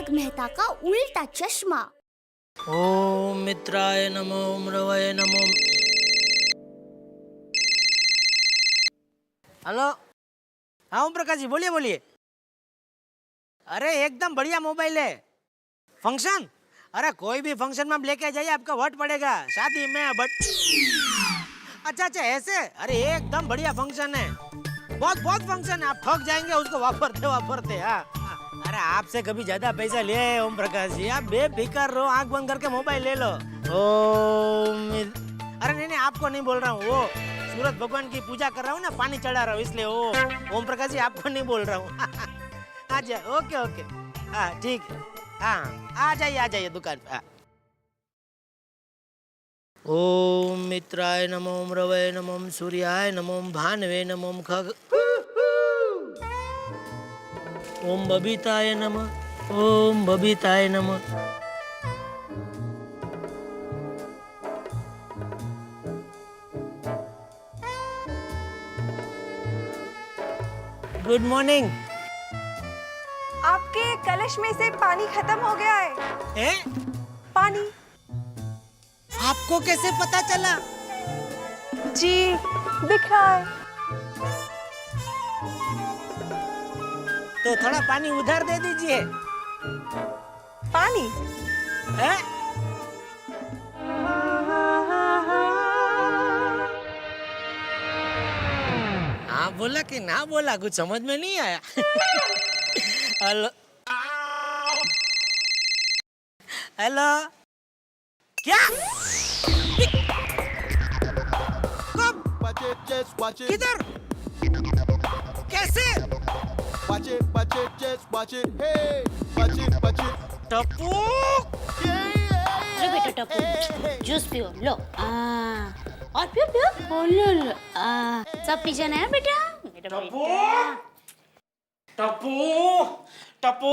तारक मेहता का उल्टा चश्मा। ओम मित्राय नमो ओम रवये नमो। हेलो, हाँ ओम प्रकाश जी बोलिए बोलिए। अरे एकदम बढ़िया मोबाइल है। फंक्शन, अरे कोई भी फंक्शन में आप लेके जाइए, आपका वोट पड़ेगा। शादी में बट अच्छा अच्छा ऐसे, अरे एकदम बढ़िया फंक्शन है। बहुत बहुत फंक्शन है, आप थक जाएंगे उसको वापरते वापरते। हाँ अरे आपसे कभी ज्यादा पैसा ले ओम प्रकाश जी, आप बेफिक्र रहो, आंख बंद करके मोबाइल ले लो। अरे नहीं नहीं आपको नहीं बोल रहा हूँ, वो सूरज भगवान की पूजा कर रहा हूँ ना, पानी चढ़ा रहा हूँ इसलिए। वो ओम प्रकाश जी आपको नहीं बोल रहा हूँ। अच्छा ओके ओके, हाँ ठीक है, हाँ आ जाइए दुकान पे। हाँ। ओम मित्राय नमो ओम रवये नमो ओम सूर्याय नमो ओम भानवे नमो ओम खग ओम बबीताय नमः ओम बबीताय नमः। Good morning. आपके कलश में से पानी खत्म हो गया है। ए? पानी। आपको कैसे पता चला? जी दिख रहा है। तो थोड़ा पानी उधर दे दीजिए। पानी? है? हाँ बोला कि ना बोला, कुछ समझ में नहीं आया। हेलो हेलो, क्या कब किधर कैसे? टप्पू लो बेटा टप्पू, जूस पियो लो। और पियो पियो। ओ लो सब पी जाना है बेटा। टप्पू टप्पू टप्पू,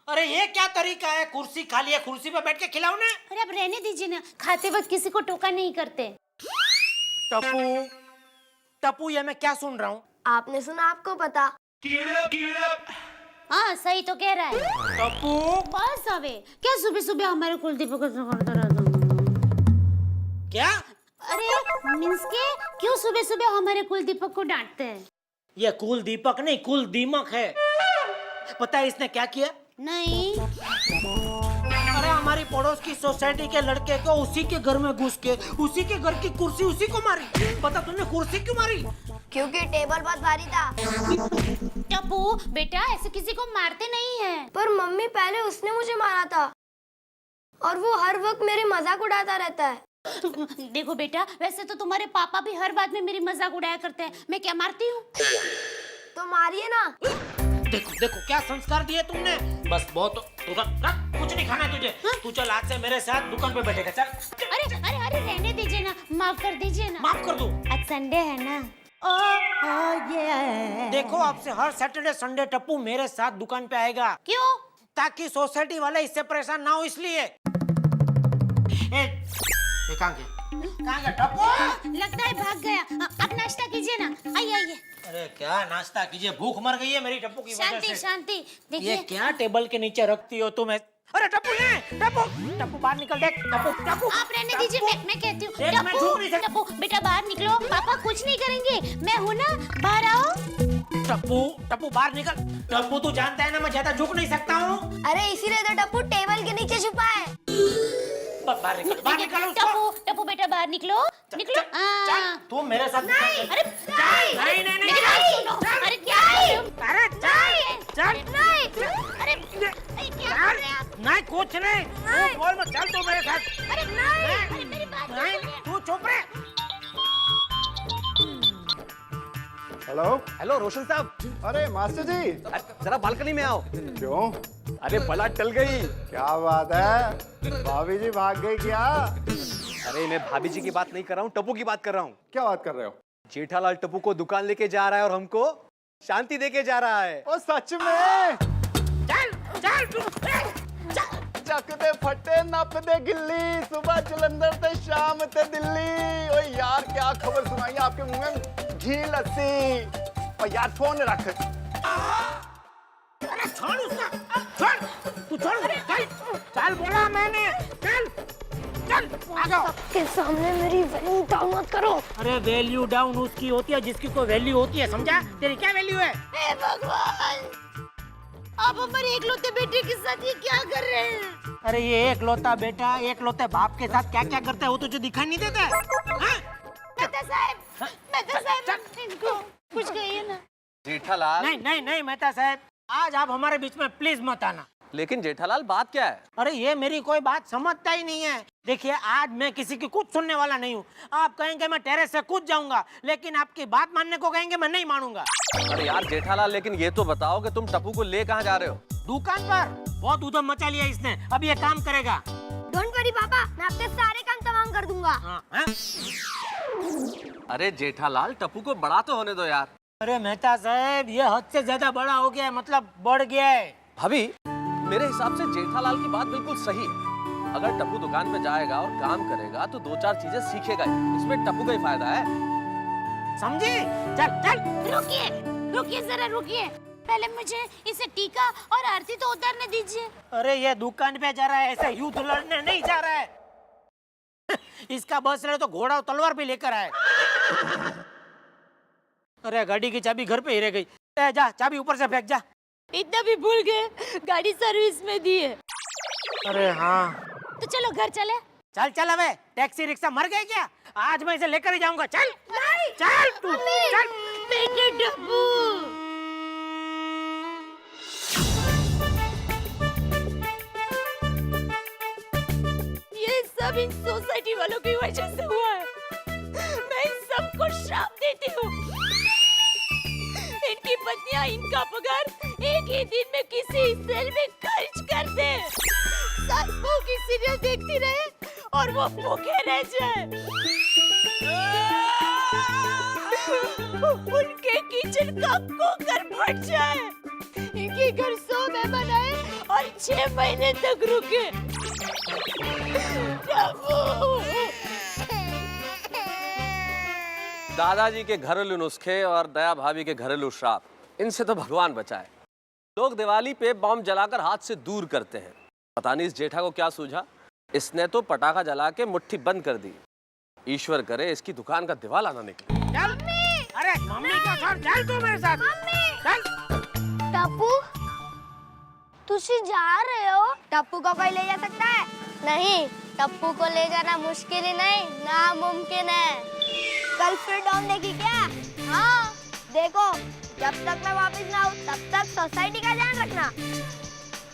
अरे ये क्या तरीका है? कुर्सी खाली है, कुर्सी पे बैठ के खिलाओ ना। अरे अब रहने दीजिए ना, खाते वक्त किसी को टोका नहीं करते। टप्पू टप्पू, ये मैं क्या सुन रहा हूँ? आपने सुना, आपको पता। हाँ सही तो कह रहा है टप्पू। बस अबे, क्या सुबह सुबह हमारे कुलदीप को करता रहता हूँ? क्या? अरे मींस के क्यों सुबह सुबह हमारे कुलदीपक को डांटते हैं? ये कुल दीपक नहीं, कुल दीमक है। पता है इसने क्या किया? नहीं। अरे हमारी पड़ोस की सोसाइटी के लड़के को उसी के घर में घुस के उसी के घर की कुर्सी उसी को मारी। पता तुमने कुर्सी क्यों मारी? क्योंकि टेबल बहुत भारी था। टप्पू बेटा ऐसे किसी को मारते नहीं है। पर मम्मी पहले उसने मुझे मारा था और वो हर वक्त मेरे मजाक उड़ाता रहता है। देखो बेटा, वैसे तो तुम्हारे पापा भी हर बात में मेरी मजाक उड़ाया करते हैं। मैं क्या मारती हूँ? तो मारिए ना। देखो देखो क्या संस्कार दिए तुमने। बस बहुत कुछ नहीं खाना है तुझे। तू चल आज से मेरे साथ दुकान पे बैठेगा, चल। अरे अरे अरे रहने दीजिए ना, माफ कर दीजिए ना। माफ कर दूं? आज संडे है ना। देखो आपसे हर सैटरडे संडे टप्पू मेरे साथ दुकान पे आएगा। क्यों? ताकि सोसाइटी वाले इससे परेशान ना हो इसलिए। कहाँ गया टप्पू? लगता है भाग गया। अब नाश्ता कीजिए ना, आइए आइए। अरे क्या नाश्ता कीजिए, भूख मर गई है मेरी टप्पू की वजह शांति से। शांति। ये देखिए क्या टेबल के नीचे रखती हो तुम? अरे टप्पू ये टप्पू टप्पू बाहर निकल, देख टप्पू टप्पू। आप रहने दीजिए, मैं कहती हूँ। देख, मैं झूठ नहीं सकता। टप्पू बेटा बाहर निकलो, पापा कुछ नहीं करेंगे, मैं हूँ ना, बाहर आओ। टप्पू टप्पू बाहर निकल। टप्पू तू जानता है ना मैं ज्यादा झुक नहीं सकता हूँ। अरे इसीलिए तो टप्पू टेबल के नीचे छुपा है। बाहर निकल, बाहर निकल उसको। टप्पू टप्पू बेटा बाहर निकलो, निकलो। चल तू मेरे साथ। नहीं अरे नहीं नहीं मेरी बात सुनो। अरे क्या है? अरे चल चल। नहीं अरे क्या कर रहे हैं आप? नहीं कुछ नहीं, तू बोल मत, चल तू मेरे साथ। अरे नहीं अरे मेरी बात नहीं तू चुप रहे। हेलो हेलो रोशन साहब। अरे मास्टर जी, जरा बालकनी में आओ। क्यों? अरे बला टल गई। क्या बात है, भाभी जी भाग गई क्या? अरे मैं भाभी जी की बात नहीं कर रहा हूँ, टप्पू की बात कर रहा हूँ। क्या बात कर रहे हो? जेठालाल टप्पू को दुकान लेके जा रहा है और हमको शांति देके जा रहा है। ओ सच में? चल चल तू चक दे फटे नप दे गिल्ली, सुबह जलंधर से शाम ते दिल्ली। ओ यार क्या खबर सुनाई आपके मुंह में घी लस्सी। और यार फोन रख। अरे छोड़ उसका, छोड़। भागो। सबके सामने मेरी वैल्यू डाउन मत करो। अरे वैल्यू डाउन उसकी होती है जिसकी कोई वैल्यू होती है, समझा? तेरी क्या वैल्यू है? हे भगवान, आप हमारे एकलौते बेटे के साथ ये क्या कर रहे हैं? अरे ये एक लौता बेटा एक लौते बाप के साथ क्या क्या करता है वो तुझे दिखाई नहीं देता है? हाँ? मेहता साहब इनको कुछ कहिए ना। जेठालाल, नहीं नहीं नहीं मेहता साहब, आज आप हमारे बीच में प्लीज मत आना। लेकिन जेठालाल बात क्या है? अरे ये मेरी कोई बात समझता ही नहीं है। देखिए आज मैं किसी की कुछ सुनने वाला नहीं हूँ। आप कहेंगे मैं टेरेस से कूद जाऊंगा, लेकिन आपकी बात मानने को कहेंगे मैं नहीं मानूंगा। अरे यार जेठालाल, लेकिन ये तो बताओ कि तुम टप्पू को ले कहाँ जा रहे हो? दुकान पर बहुत उधम मचा लिया इसने, अब ये काम करेगा। डोंट वरी पापा, मैं आपके सारे काम तमाम कर दूंगा। हाँ, हाँ? अरे जेठालाल, टप्पू को बड़ा तो होने दो यार। अरे मेहता साहब ये हद से ज्यादा बड़ा हो गया है, मतलब बढ़ गया है। भाभी, मेरे हिसाब से जेठालाल की बात बिल्कुल सही है। अगर टप्पू दुकान पे जाएगा और काम करेगा तो 2-4 चीजें सीखेगा ही। इसमें टप्पू का ही फायदा है। समझी? चल चल। रुकिए रुकिए जरा रुकिए, पहले मुझे इसे टीका और आरती तो उतारने दीजिए। अरे ये दुकान पे जा रहा है, ऐसे युद्ध लड़ने नहीं जा रहा है। इसका बस रहे तो घोड़ा और तलवार भी लेकर आए। अरे गाड़ी की चाबी घर पे ही रह गई। जा चाबी ऊपर से फेंक जा। इतना भी भूल गए, गाड़ी सर्विस में दी है। अरे हाँ, तो चलो घर चले। चल चल, अबे टैक्सी रिक्शा मर गए क्या? आज मैं इसे लेकर ही जाऊंगा। चल चल तू चल। बेटे टप्पू, ये सब इन सोसाइटी वालों की वजह से हुआ है। मैं इन सबको श्राप देती हूँ। इनकी पत्नियां इनका पगार एक ही दिन में किसी सेल में खर्च कर दे। सास बहू की सीरियल देखती रहे और वो भूखे रह जाए। उनके किचन का कुकर फट जाए। इनके घर 100 मेहमान आए और 6 महीने तक रुके। दादाजी के घरेलू नुस्खे और दया भाभी के घरेलू श्राप, इनसे तो भगवान बचाए। लोग दिवाली पे बॉम्ब जलाकर हाथ से दूर करते हैं। पता नहीं इस जेठा को क्या सूझा, इसने तो पटाखा जला के मुट्ठी बंद कर दी। ईश्वर करे इसकी दुकान का दिवाला ना निकले। चल। अरे मम्मी को छोड़, चल तू मेरे साथ। चल। टप्पू, तुसी जा रहे हो? टप्पू को कोई ले जा सकता है? नहीं, टप्पू को ले जाना मुश्किल ही नहीं, नामुमकिन है। कल फिर डॉन देखी क्या? हाँ, देखो, जब तक मैं वापस ना आऊँ तब तक सोसाइटी का ध्यान रखना।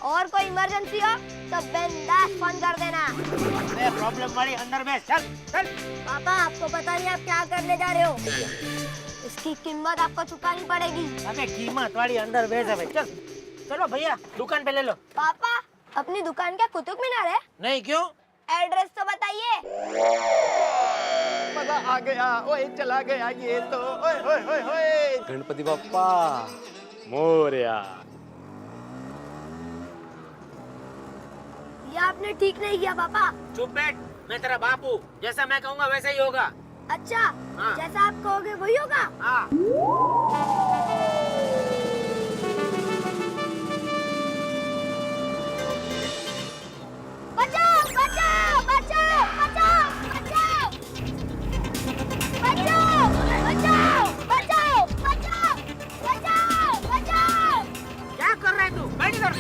और कोई इमरजेंसी हो तो बिंदास फोन कर देना। अरे प्रॉब्लम वाली अंदर में चल चल। पापा, आपको पता नहीं आप क्या करने जा रहे हो। इसकी कीमत आपको चुकानी पड़ेगी। अबे कीमत वाली अंदर बेच है। चल चलो भैया दुकान पे ले लो। पापा, अपनी दुकान क्या कुतुब मीनार है? नहीं, क्यों? एड्रेस तो बताइए। मजा आ गया, ओए चला गया ये तो। ओए ओए ओए ओए। गणपति बप्पा मोरया। ये आपने ठीक नहीं किया पापा। चुप बैठ, मैं तेरा बाप हूँ, जैसा मैं कहूँगा वैसा ही होगा। अच्छा, हाँ। जैसा आप कहोगे वही होगा। हाँ। बचाओ बचाओ बचाओ बचाओ बचाओ बचाओ बचाओ बचाओ बचाओ बचाओ बचाओ। क्या कर रहा है तू? बैठ इधर।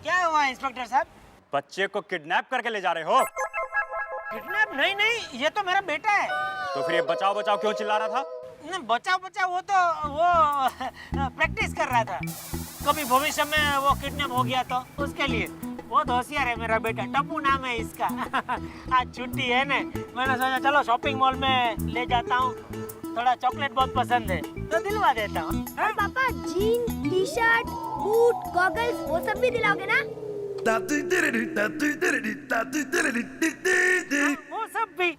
क्या हुआ इंस्पेक्टर साहब? बच्चे को किडनैप करके ले जा रहे हो? किडनैप? नहीं नहीं, ये तो मेरा बेटा है। तो फिर ये बचाओ बचाओ क्यों चिल्ला रहा था? नहीं, बचाओ बचाओ वो तो वो प्रैक्टिस कर रहा था। कभी भविष्य में वो किडनैप हो गया तो उसके लिए। बहुत होशियार है मेरा बेटा, टप्पू नाम है इसका। आज छुट्टी है ना, मैंने सोचा चलो शॉपिंग मॉल में ले जाता हूँ। थोड़ा चॉकलेट बहुत पसंद है तो दिलवा देता हूँ। और पापा, gene, T shirt, boot, goggles वो सब भी दिलाओगे ना? वो सब भी।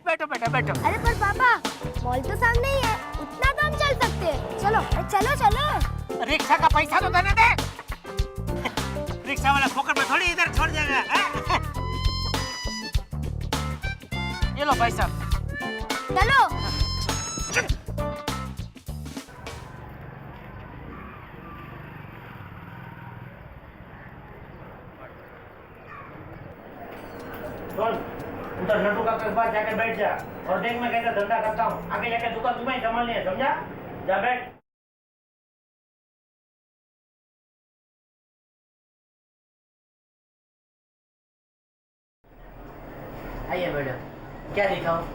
बैठो बैठो बैठो। अरे पर पापा, मॉल तो सामने ही है, उतना तो हम चल सकते हैं। चलो चलो चलो। रिक्शा का पैसा तो देने दे। रिक्शा वाला फोकट में थोड़ी इधर छोड़ जाएगा, हैं? ये लो भाई साहब। चलो। उधर लड्डू का पास जाकर बैठ जा और देख मैं कैसा धंधा करता हूँ। आगे जाकर दुकान तुम्हें ही संभालनी है, समझा? जा बैठ। आइए मैडम, क्या दिखाऊं?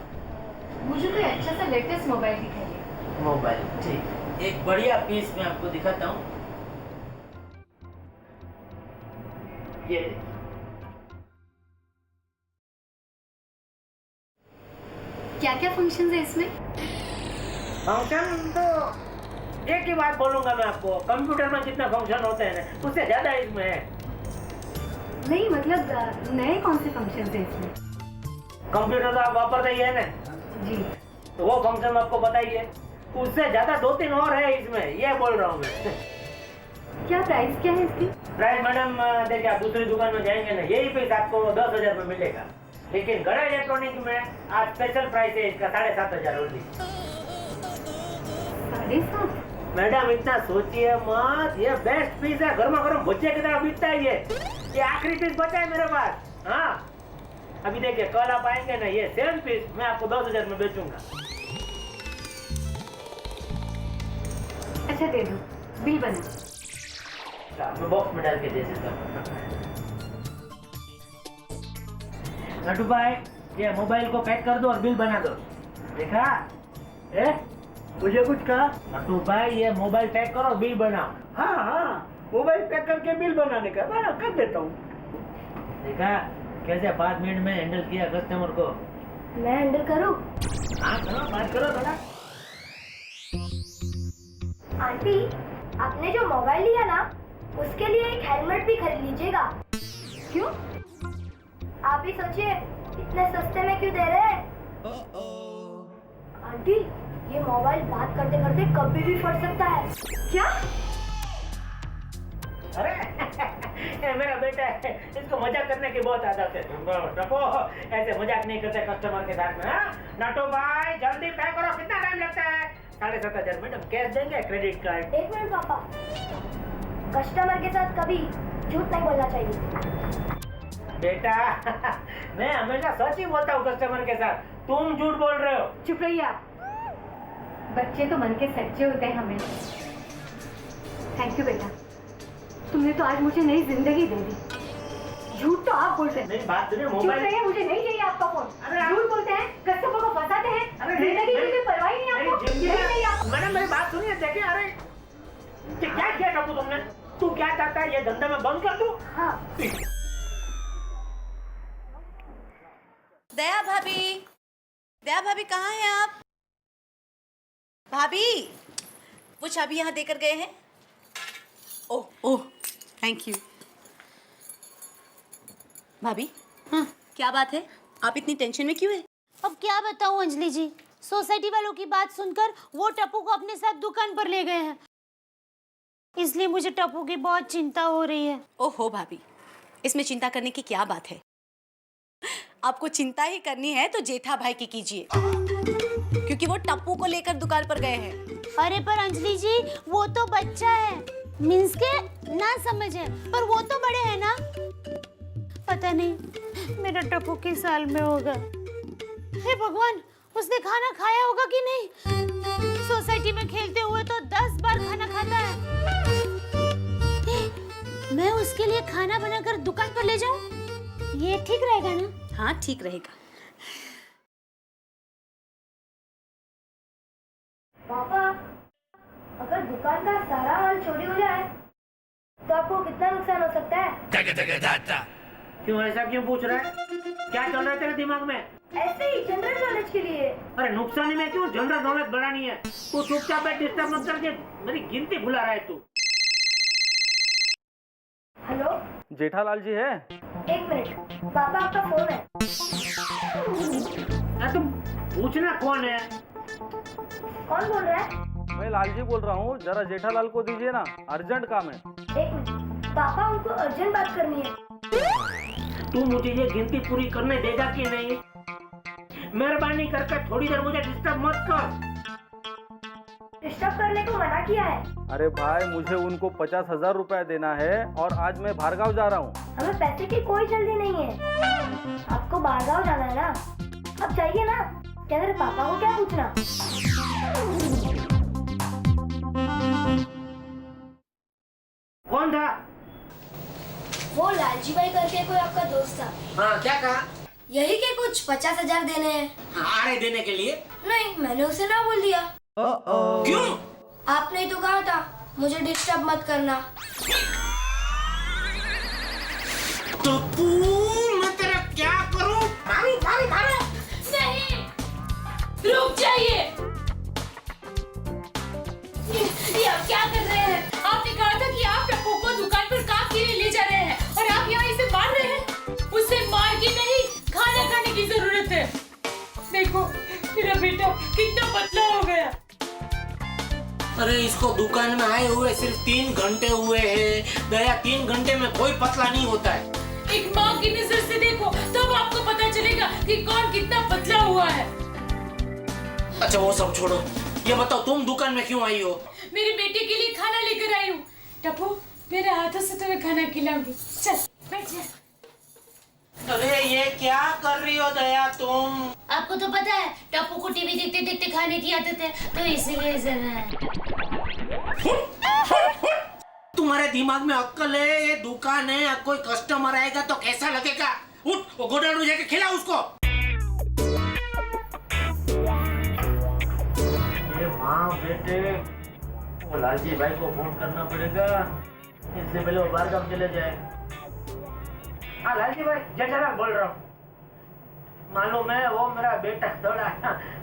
मुझे कोई अच्छा सा लेटेस्ट मोबाइल दिखाइए। मोबाइल, ठीक। एक बढ़िया पीस मैं आपको दिखाता हूँ। ये देखिए। क्या क्या फंक्शंस है इसमें? फंक्शन तो एक ही बात बोलूंगा मैं आपको, कंप्यूटर में जितना फंक्शन होते हैं ना उससे ज्यादा इसमें है। नहीं मतलब नए कौन से फंक्शंस है इसमें? कंप्यूटर तो आप वापरते ही है ना, जी। तो वो फंक्शन आपको बताइए, उससे ज्यादा 2-3 और है इसमें, ये बोल रहा हूँ मैं। क्या प्राइस क्या है इसकी? प्राइस मैडम देखिए, आप दूसरी दुकान में जाएंगे ना यही पीस आपको 10,000 में मिलेगा, लेकिन गड़ा इलेक्ट्रॉनिक में आज स्पेशल प्राइस है इसका 7,500 ओनली। 7,500? मैडम इतना सोचिए मत, ये बेस्ट पीस है, गर्मा गर्म भुजिया की तरह बिकता है ये आखिरी पीस बचा है मेरे पास। हाँ अभी देखिए, कल आप आएंगे ना, ये सेम पीस मैं आपको 10,000 में बेचूंगा। अच्छा दे दो, बिल बना। मैं बॉक्स में डाल के दे देता हूँ। नटू भाई, ये मोबाइल को पैक कर दो और बिल बना दो। देखा? मुझे कुछ कहा? नटू भाई, ये मोबाइल पैक करो और बिल बनाओ। हाँ हाँ, मोबाइल पैक करके बिल बनाने का मैं कर देता हूँ। देखा कैसे 5 मिनट में हैंडल किया कस्टमर को। मैं हैंडल करूं? हाँ करो, बात करो थोड़ा। आंटी, आपने जो मोबाइल लिया ना, उसके लिए एक हेलमेट भी खरीद लीजिएगा। क्यों? आप ही सोचिए, इतने सस्ते में क्यों दे रहे हैं? आंटी, ये मोबाइल बात करते करते कभी भी फट सकता है। क्या? अरे ये मेरा बेटा है, इसको मजाक करने की बहुत आदत है। टपो, ऐसे मजाक नहीं करते कस्टमर के साथ में। हाँ नाटो भाई, जल्दी पैक करो, कितना टाइम लगता है? 7,500 मैडम, कैश देंगे क्रेडिट कार्ड? 1 मिनट पापा, कस्टमर के साथ कभी झूठ नहीं बोलना चाहिए। बेटा मैं हमेशा सच ही बोलता हूँ कस्टमर के साथ, तुम झूठ बोल रहे हो। चुप रहिए आप। बच्चे तो मन के सच्चे होते हैं हमें। थैंक यू बेटा, तुमने तो आज मुझे नई जिंदगी दे दी। झूठ तो आप बोलते हैं। मेरी बात सुनिए, चुप मोबाइल। रहिए, मुझे नहीं चाहिए आपका फोन। अरे झूठ बोलते हैं, कस्टमर को फंसाते हैं, जिंदगी की कोई परवाह ही नहीं आपको। नहीं चाहिए आपको। मैडम मेरी बात सुनिए, देखिए। अरे ये क्या किया टप्पू तुमने? तू क्या चाहता है, ये धंधा मैं बंद कर दूं? हाँ। दया भाभी कहाँ हैं आप? भाभी, वो चाबी यहाँ देकर गए हैं। ओह ओह, थैंक यू। भाभी, हाँ क्या बात है, आप इतनी टेंशन में क्यों है? अब क्या बताऊं अंजलि जी, सोसाइटी वालों की बात सुनकर वो टप्पू को अपने साथ दुकान पर ले गए हैं, इसलिए मुझे टप्पू की बहुत चिंता हो रही है। ओहो भाभी, इसमें चिंता करने की क्या बात है? आपको चिंता ही करनी है तो जेठा भाई की कीजिए, क्योंकि वो टप्पू को लेकर दुकान पर गए हैं। अरे पर अंजलि जी, वो तो बच्चा है, मीन्स के ना समझ है, पर वो तो बड़े हैं ना। पता नहीं मेरा टप्पू किस साल में होगा। हे भगवान, उसने खाना खाया होगा कि नहीं? सोसाइटी में खेलते हुए तो 10 बार खाना खाता है। मैं उसके लिए खाना बनाकर दुकान पर ले जाऊं? ये ठीक रहेगा ना? हाँ ठीक रहेगा। पापा, अगर दुकान का सारा माल चोरी हो जाए तो आपको कितना नुकसान हो सकता है? क्यों ऐसा क्यों पूछ रहा है? क्या चल रहा है तेरे दिमाग में? ऐसे ही जनरल नॉलेज के लिए। अरे नुकसान में क्यों जनरल नॉलेज बढ़ानी है? तू चुपचाप बैठ, डिस्टर्ब मत करके मेरी गिनती भुला रहा है तू। हेलो जेठालाल जी है? 1 मिनट, पापा आपका फोन है। तुम पूछना कौन है? कौन बोल रहा है? मैं लालजी बोल रहा हूँ, जरा जेठालाल को दीजिए ना, अर्जेंट काम है। 1 मिनट। पापा उनको अर्जेंट बात करनी है। तू मुझे ये गिनती पूरी करने देगा कि नहीं? मेहरबानी करके थोड़ी देर मुझे डिस्टर्ब मत कर। डिस्टर्ब करने को मना किया है। अरे भाई, मुझे उनको 50,000 रुपए देना है और आज मैं बाहरगांव जा रहा हूँ। हमें पैसे की कोई जल्दी नहीं है। आपको बाहरगांव जाना है ना? अब चाहिए ना? क्या तेरे पापा को क्या पूछना? कौन था? वो लालजी भाई करके कोई आपका दोस्त था। हाँ, क्या कहा? यही के कुछ 50,000 देने हैं। हाँ, आ रहे देने के लिए? नहीं, मैंने उसे ना बोल दिया। क्यों? आपने ही तो कहा था मुझे डिस्टर्ब मत करना। टप्पू, मैं तेरा क्या करूं? मारो मारो मारो! नहीं, रुक जाइए। ये आप क्या कर रहे हैं? आपने कहा था कि आप टप्पू को दुकान पर काम के लिए ले जा रहे हैं और आप यहाँ इसे मार रहे हैं। उसे मार के नहीं, खाना खाने की जरूरत है। देखो मेरा बेटा कितना पतला हो गया। अरे इसको दुकान में आए हुए सिर्फ 3 घंटे हुए हैं। दया, 3 घंटे में कोई पतला नहीं होता है। एक माँ की नजर से देखो, तब आपको पता चलेगा कि कौन कितना पतला हुआ है। अच्छा वो सब छोड़ो, ये बताओ तुम दुकान में क्यों आई हो? मेरे बेटे के लिए खाना लेकर आई हूँ। टप्पू, मेरे हाथों से तुम्हें खाना खिलाऊंगी। चल बैठ जा। अरे ये क्या कर रही हो दया तुम? आपको तो पता है टप्पू को टीवी देखते देखते खाने की आदत है, तो इसीलिए तुम्हारे दिमाग में अक्ल है? ये दुकान है, कोई कस्टमर आएगा तो कैसा लगेगा? उठ, वो गोडाउन में जाके खिला उसको। ये माँ बेटे, वो लालजी भाई को फोन करना पड़ेगा, इससे पहले वो बाहर काम चले जाए। हाँ लालजी भाई, जेठालाल बोल रहा हूँ। मालूम है वो मेरा बेटा थोड़ा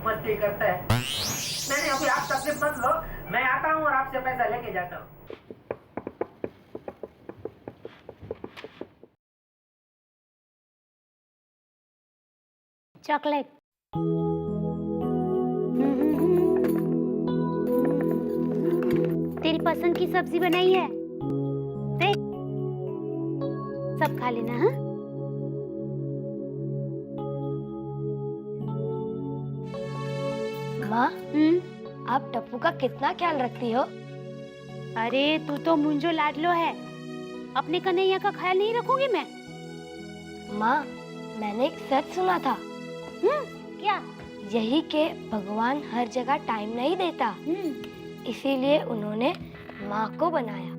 मस्ती करता है। नहीं अभी आप तकलीफ मत लो, मैं आता हूँ और आपसे पैसा लेके जाता हूँ। चॉकलेट। तेरी पसंद की सब्जी बनाई है, देख सब खा लेना। हाँ माँ, आप टप्पू का कितना ख्याल रखती हो? अरे तू तो मुंजो लाडलो है, अपने कन्हैया का ख्याल नहीं रखूंगी मैं? माँ, मैंने एक सच सुना था। क्या? यही कि भगवान हर जगह टाइम नहीं देता, इसीलिए उन्होंने माँ को बनाया।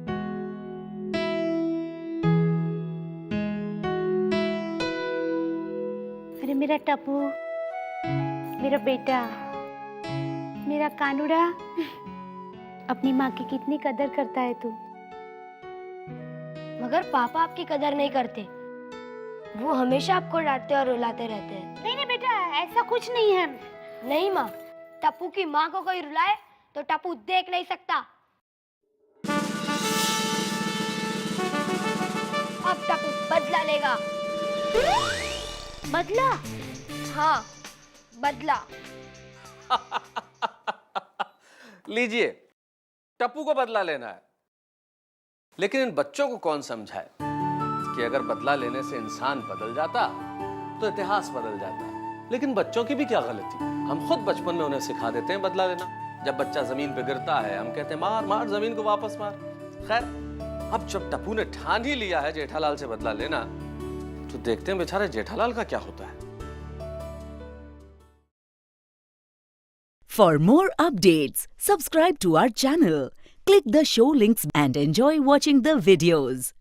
अरे मेरा टप्पू, मेरा बेटा, मेरा कानूड़ा, अपनी माँ की कितनी कदर करता है तू। मगर पापा आपकी कदर नहीं करते, वो हमेशा आपको डांटते और रुलाते रहते हैं। नहीं नहीं बेटा, ऐसा कुछ नहीं है। नहीं माँ, टप्पू की माँ को कोई रुलाए तो टप्पू देख नहीं सकता। अब टप्पू बदला लेगा। बदला? हाँ, बदला। लीजिए, टप्पू को बदला लेना है, लेकिन इन बच्चों को कौन समझाए कि अगर बदला लेने से इंसान बदल जाता तो इतिहास बदल जाता। लेकिन बच्चों की भी क्या गलती, हम खुद बचपन में उन्हें सिखा देते हैं बदला लेना। जब बच्चा जमीन पे गिरता है हम कहते हैं मार मार जमीन को वापस मार। खैर, अब जब टप्पू ने ठान ही लिया है जेठालाल से बदला लेना, तो देखते हैं बेचारे जेठालाल का क्या होता है। For more updates, subscribe to our channel, click the show links and enjoy watching the videos.